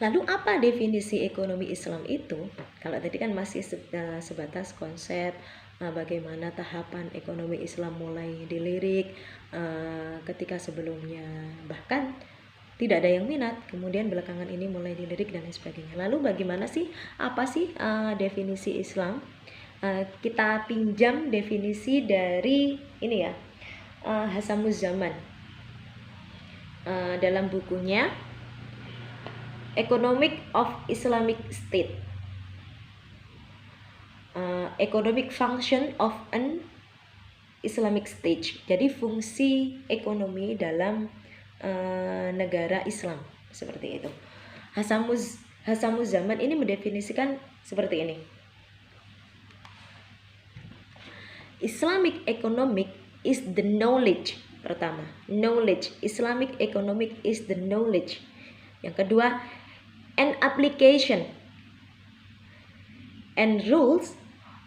Lalu apa definisi ekonomi Islam itu? Kalau tadi kan masih sebatas konsep bagaimana tahapan ekonomi Islam mulai dilirik ketika sebelumnya bahkan tidak ada yang minat, kemudian belakangan ini mulai dilirik dan lain sebagainya. Lalu bagaimana sih, apa sih definisi Islam? Kita pinjam definisi dari ini ya, Hasamuzzaman dalam bukunya Economic of Islamic State, Economic Function of an Islamic State. Jadi fungsi ekonomi dalam negara Islam, seperti itu. Hasamuzzaman ini mendefinisikan seperti ini. Islamic economic is the knowledge. Pertama, knowledge. Islamic economic is the knowledge. Yang kedua, an application and rules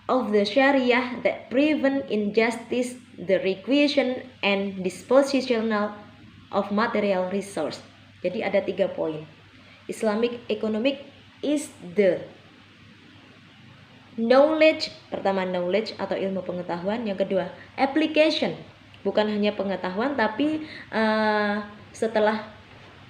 of the Sharia that prevent injustice, the requisition and dispositional of material resource. Jadi ada 3 poin. Islamic economic is the knowledge. Pertama, knowledge atau ilmu pengetahuan. Yang kedua, application. Bukan hanya pengetahuan, tapi setelah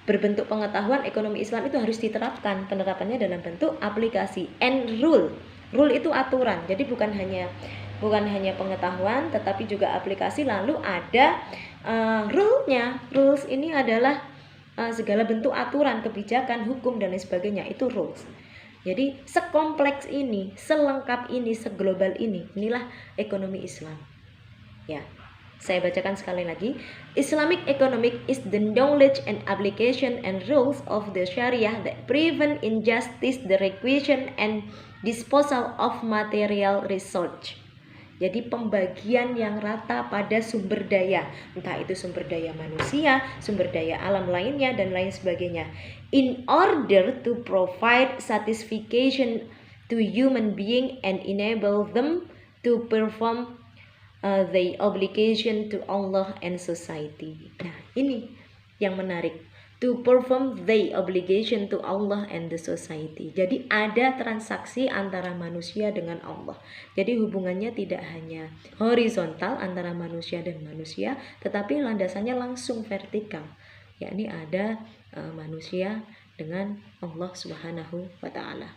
berbentuk pengetahuan, ekonomi Islam itu harus diterapkan. Penerapannya dalam bentuk aplikasi. And rule. Rule itu aturan. Jadi bukan hanya pengetahuan, tetapi juga aplikasi. Lalu ada rule-nya. Rules ini adalah segala bentuk aturan, kebijakan, hukum dan lain sebagainya. Itu rules. Jadi sekompleks ini, selengkap ini, seglobal ini. Inilah ekonomi Islam. Ya. Saya bacakan sekali lagi. Islamic economic is the knowledge and application and rules of the Sharia that prevent injustice, the requisition and disposal of material resource. Jadi pembagian yang rata pada sumber daya, entah itu sumber daya manusia, sumber daya alam lainnya dan lain sebagainya. In order to provide satisfaction to human being and enable them to perform the obligation to Allah and society. Nah, ini yang menarik. To perform the obligation to Allah and the society. Jadi ada transaksi antara manusia dengan Allah. Jadi hubungannya tidak hanya horizontal antara manusia dan manusia, tetapi landasannya langsung vertikal. Yakni ada manusia dengan Allah Subhanahu wa taala.